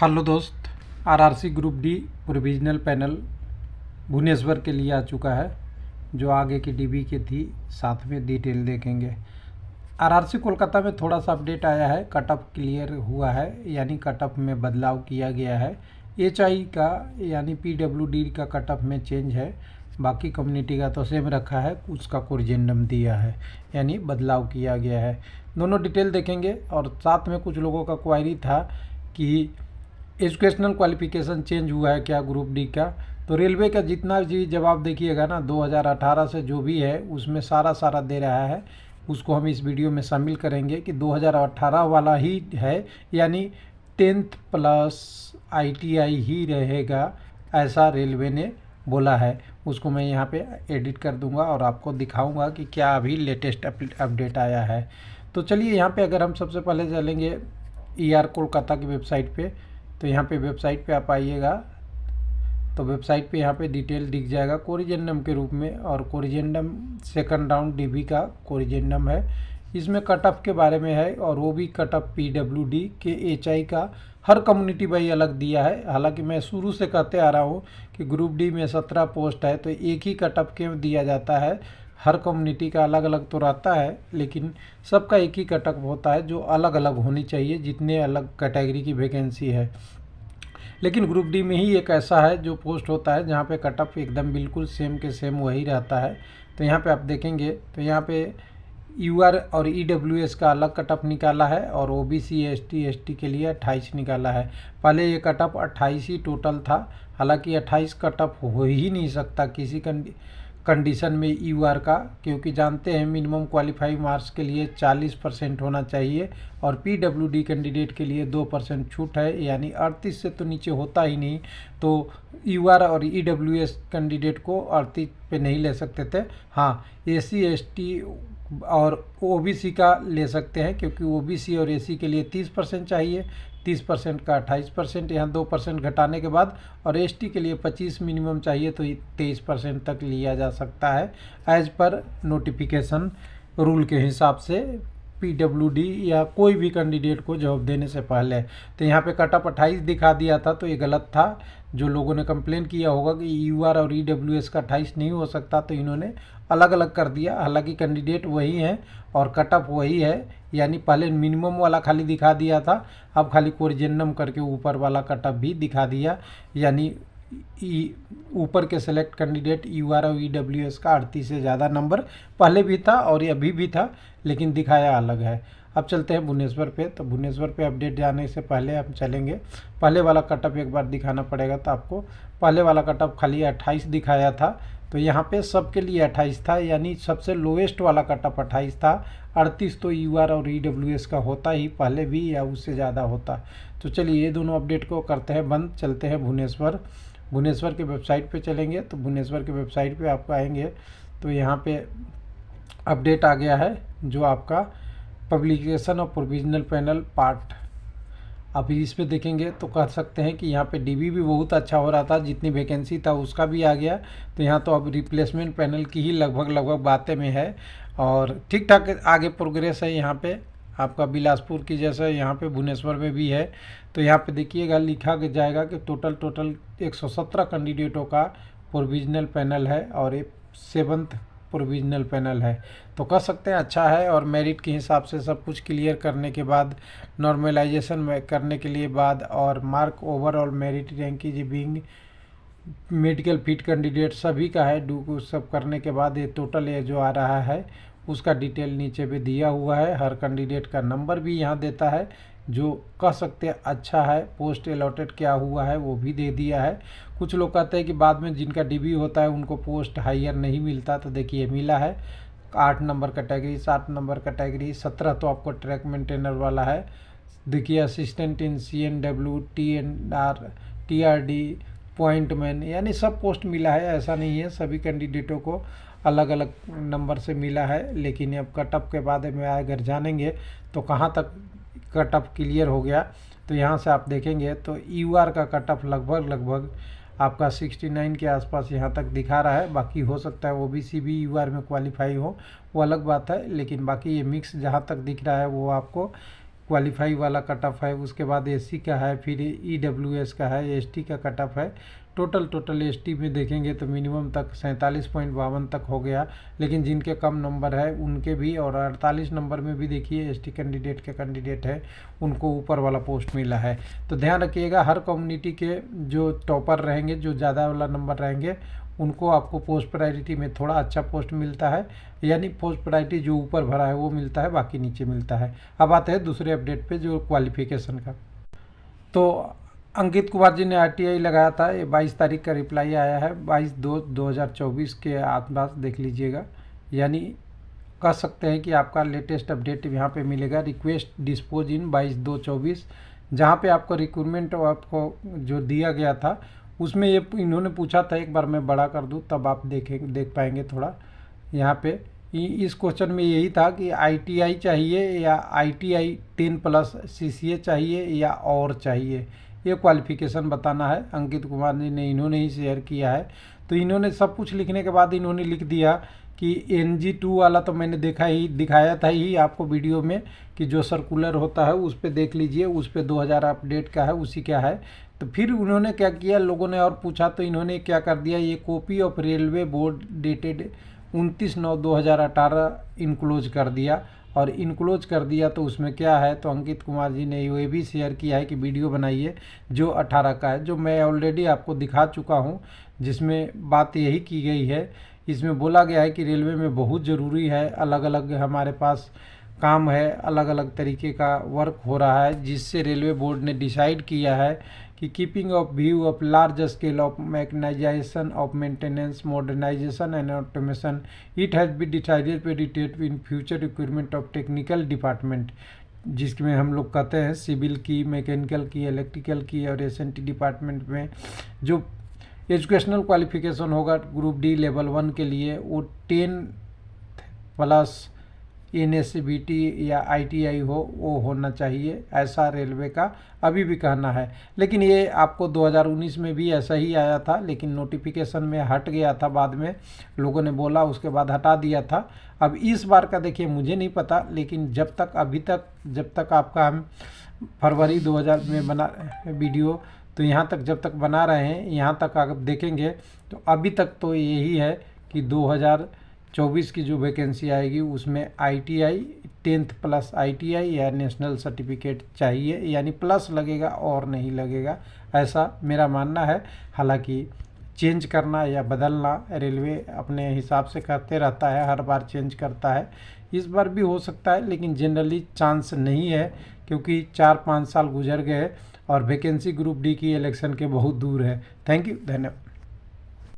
Hello दोस्त, RRC group D provisional panel Bhubaneswar के लिए आ चुका है। जो आगे की डीबी की थी साथ में डिटेल देखेंगे। आरआरसी कोलकाता में थोड़ा सा अपडेट आया है, कटअप क्लियर हुआ है, यानी कटअप में बदलाव किया गया है। एचआई का यानी पीडब्ल्यूडी का कटअप में चेंज है, बाकी कम्युनिटी का तो सेम रखा है, उसका कोरिजेंडम दिया है, यानी बदलाव किया गया है। दोनों डिटेल देखेंगे और साथ में कुछ लोगों का क्वायरी था कि एजुकेशनल क्वालिफिकेशन चेंज हुआ है क्या ग्रुप डी का। तो रेलवे का जितना भी जवाब देखिएगा ना 2018 से जो भी है उसमें सारा दे रहा है, उसको हम इस वीडियो में शामिल करेंगे कि 2018 वाला ही है, यानी 10th प्लस आईटीआई ही रहेगा, ऐसा रेलवे ने बोला है। उसको मैं यहाँ पे एडिट कर दूंगा और आपको दिखाऊंगा कि क्या अभी लेटेस्ट अपडेट आया है। तो चलिए यहाँ पे अगर हम सबसे पहले चलेंगे ईआर कोलकाता की वेबसाइट पे, तो यहाँ पे वेबसाइट पे आप आइएगा तो वेबसाइट पे यहाँ पे डिटेल दिख जाएगा कोरिजेंडम के रूप में, और कोरिजेंडम सेकंड राउंड डीबी का कोरिजेंडम है। इसमें कटअप के बारे में है और वो भी कटअप पीडब्ल्यूडी के एचआई का हर कम्युनिटी भाई अलग दिया है। हालांकि मैं शुरू से कहते आ रहा हूँ कि ग्रुप डी में 17 पोस्ट है तो एक ही कटअप क्यों दिया जाता है, हर कम्युनिटी का अलग अलग तो रहता है लेकिन सबका एक ही कटअप होता है जो अलग अलग होनी चाहिए जितने अलग कैटेगरी की वैकेंसी है। लेकिन ग्रुप डी में ही एक ऐसा है जो पोस्ट होता है जहाँ पे कटअप एकदम बिल्कुल सेम के सेम वही रहता है। तो यहाँ पे आप देखेंगे तो यहाँ पे यूआर और ईडब्ल्यूएस का अलग कटअप निकाला है और ओबीसी एसटी के लिए 28 निकाला है। पहले ये कटअप 28 ही टोटल था, हालांकि 28 कटअप हो ही नहीं सकता किसी कंडीशन में यूआर का, क्योंकि जानते हैं मिनिमम क्वालिफाइंग मार्क्स के लिए 40% होना चाहिए और पीडब्ल्यूडी कैंडिडेट के लिए 2% छूट है, यानी 38 से तो नीचे होता ही नहीं। तो यूआर और ईडब्ल्यूएस कैंडिडेट को 38 पे नहीं ले सकते थे। हाँ, एसी एसटी और ओबीसी का ले सकते हैं, क्योंकि ओबीसी और एसी के लिए 30% चाहिए, 30% का 28%, यहाँ 2% घटाने के बाद, और एसटी के लिए 25 मिनिमम चाहिए तो 23% तक लिया जा सकता है एज पर नोटिफिकेशन रूल के हिसाब से पीडब्ल्यूडी या कोई भी कैंडिडेट को जॉब देने से पहले। तो यहाँ पे कटअप 28 दिखा दिया था तो ये गलत था। जो लोगों ने कंप्लेन किया होगा कि यूआर और ईडब्ल्यूएस का 28 नहीं हो सकता, तो इन्होंने अलग अलग कर दिया। हालांकि कैंडिडेट वही है और कटअप वही है, यानी पहले मिनिमम वाला खाली दिखा दिया था, अब खाली कोरिजेंडम करके ऊपर वाला कटअप भी दिखा दिया, यानी ऊपर के सेलेक्ट कैंडिडेट यूआर और ईडब्ल्यूएस का 38 से ज़्यादा नंबर पहले भी था और ये अभी भी था, लेकिन दिखाया अलग है। अब चलते हैं भुवनेश्वर पे। तो भुवनेश्वर पे अपडेट जाने से पहले हम चलेंगे, पहले वाला कटअप एक बार दिखाना पड़ेगा। तो आपको पहले वाला कटअप खाली 28 दिखाया था, तो यहाँ पे सबके लिए 28 था, यानी सबसे लोएस्ट वाला कटअप 28 था। 38 तो यूआर और ईडब्ल्यूएस का होता ही पहले भी, या उससे ज़्यादा होता। तो चलिए ये दोनों अपडेट को करते हैं बंद, चलते हैं भुवनेश्वर के वेबसाइट पे चलेंगे। तो भुवनेश्वर के वेबसाइट पे आपको आएंगे तो यहाँ पे अपडेट आ गया है जो आपका publication of provisional panel part. अभी इस पे देखेंगे तो कह सकते हैं कि यहाँ पे डीबी भी बहुत अच्छा हो रहा था, जितनी वैकेंसी था उसका भी आ गया। तो यहाँ तो अब रिप्लेसमेंट पैनल की ही लगभग बातें में है और ठीक ठाक आगे प्रोग्रेस है। यहाँ पे आपका बिलासपुर की जैसा यहाँ पे भुवनेश्वर में भी है। तो यहाँ पे देखिएगा लिखा जाएगा कि टोटल 117 कैंडिडेटों का प्रोविजनल पैनल है और ये 7th प्रोविजनल पैनल है। तो कह सकते हैं अच्छा है, और मेरिट के हिसाब से सब कुछ क्लियर करने के बाद, नॉर्मलाइजेशन करने के लिए बाद, और मार्क ओवरऑल मेरिट रैंक की बिंग मेडिकल फिट कैंडिडेट सभी का है। डू सब करने के बाद ये टोटल ये जो आ रहा है उसका डिटेल नीचे पे दिया हुआ है। हर कैंडिडेट का नंबर भी यहाँ देता है, जो कह सकते हैं अच्छा है। पोस्ट अलॉटेड क्या हुआ है वो भी दे दिया है। कुछ लोग कहते हैं कि बाद में जिनका डीबी होता है उनको पोस्ट हायर नहीं मिलता, तो देखिए मिला है। 8 नंबर कैटेगरी, 7 नंबर कैटेगरी, 17 तो आपको ट्रैक मेंटेनर वाला है। देखिए assistant in CNW, TNR, TRD, pointman, यानी सब पोस्ट मिला है। ऐसा नहीं है, सभी कैंडिडेटों को अलग अलग नंबर से मिला है। लेकिन अब कटअप के बारे में अगर जानेंगे तो कहाँ तक कटअप क्लियर हो गया, तो यहाँ से आप देखेंगे तो यूआर का कटअप लगभग आपका 69 के आसपास यहाँ तक दिखा रहा है। बाकी हो सकता है ओबीसी भी यूआर में क्वालिफाई हो, वो अलग बात है, लेकिन बाकी ये मिक्स जहाँ तक दिख रहा है वो आपको क्वालिफाई वाला कट ऑफ है, उसके बाद एससी का है, फिर ईडब्ल्यूएस का है, एसटी का कट ऑफ है। टोटल एसटी में देखेंगे तो मिनिमम तक 47.52 तक हो गया, लेकिन जिनके कम नंबर है उनके भी, और 48 नंबर में भी देखिए एसटी कैंडिडेट है उनको ऊपर वाला पोस्ट मिला है। तो ध्यान रखिएगा, हर कम्युनिटी के जो टॉपर रहेंगे, जो ज़्यादा वाला नंबर रहेंगे, उनको आपको पोस्ट प्रायोरिटी में थोड़ा अच्छा पोस्ट मिलता है, यानी पोस्ट प्रायोरिटी जो ऊपर भरा है वो मिलता है, बाकी नीचे मिलता है। अब आते हैं दूसरे अपडेट पे जो क्वालिफिकेशन का। तो अंकित कुमार जी ने आरटीआई लगाया था, ये 22 तारीख का रिप्लाई आया है, 22/2/2024 के आसपास देख लीजिएगा, यानी कह सकते हैं कि आपका लेटेस्ट अपडेट यहाँ पे मिलेगा। रिक्वेस्ट डिस्पोज इन 22/2/24, जहाँ पे आपको रिक्रूटमेंट आपको जो दिया गया था उसमें ये इन्होंने पूछा था, एक बार मैं बड़ा कर दूँ तब आप देख पाएंगे थोड़ा। यहाँ पे इस क्वेश्चन में यही था कि आईटीआई चाहिए या आईटीआई 10+ सीसीए चाहिए या और चाहिए, ये क्वालिफिकेशन बताना है। अंकित कुमार जी ने इन्होंने ही शेयर किया है। तो इन्होंने सब कुछ लिखने के बाद इन्होंने लिख दिया कि NG2 वाला तो मैंने दिखाया था ही आपको वीडियो में, कि जो सर्कुलर होता है उस पर देख लीजिए, उस पर 2000 अपडेट का है, उसी का है। तो फिर उन्होंने क्या किया, लोगों ने और पूछा तो इन्होंने क्या कर दिया, ये copy of railway board dated 29/9/2018 enclose कर दिया। और इनक्लोज कर दिया तो उसमें क्या है, तो अंकित कुमार जी ने ये भी शेयर किया है कि वीडियो बनाइए जो 18 का है, जो मैं ऑलरेडी आपको दिखा चुका हूँ, जिसमें बात यही की गई है। इसमें बोला गया है कि रेलवे में बहुत ज़रूरी है, अलग अलग हमारे पास काम है, अलग अलग तरीके का वर्क हो रहा है, जिससे रेलवे बोर्ड ने डिसाइड किया है कि keeping of view of large scale of mechanisation of maintenance modernisation and automation it has been decided to डिटेट in future requirement of technical department, जिसमें हम लोग कहते हैं सिविल की, मैकेनिकल की, इलेक्ट्रिकल की और एसएनटी डिपार्टमेंट में जो एजुकेशनल क्वालिफिकेशन होगा ग्रुप डी लेवल 1 के लिए, वो 10+ NSBT या ITI हो, वो होना चाहिए, ऐसा रेलवे का अभी भी कहना है। लेकिन ये आपको 2019 में भी ऐसा ही आया था, लेकिन नोटिफिकेशन में हट गया था, बाद में लोगों ने बोला, उसके बाद हटा दिया था। अब इस बार का देखिए मुझे नहीं पता, लेकिन जब तक आपका हम फरवरी 2000 में बना वीडियो, तो यहाँ तक जब तक बना रहे हैं, यहाँ तक आप देखेंगे तो अभी तक तो यही है कि 2024 की जो वैकेंसी आएगी उसमें ITI 10+ ITI या नेशनल सर्टिफिकेट चाहिए, यानी प्लस लगेगा और नहीं लगेगा, ऐसा मेरा मानना है। हालांकि चेंज करना या बदलना रेलवे अपने हिसाब से करते रहता है, हर बार चेंज करता है, इस बार भी हो सकता है, लेकिन जनरली चांस नहीं है, क्योंकि 4-5 साल गुजर गए और वैकेंसी ग्रुप डी की इलेक्शन के बहुत दूर है। थैंक यू, धन्यवाद।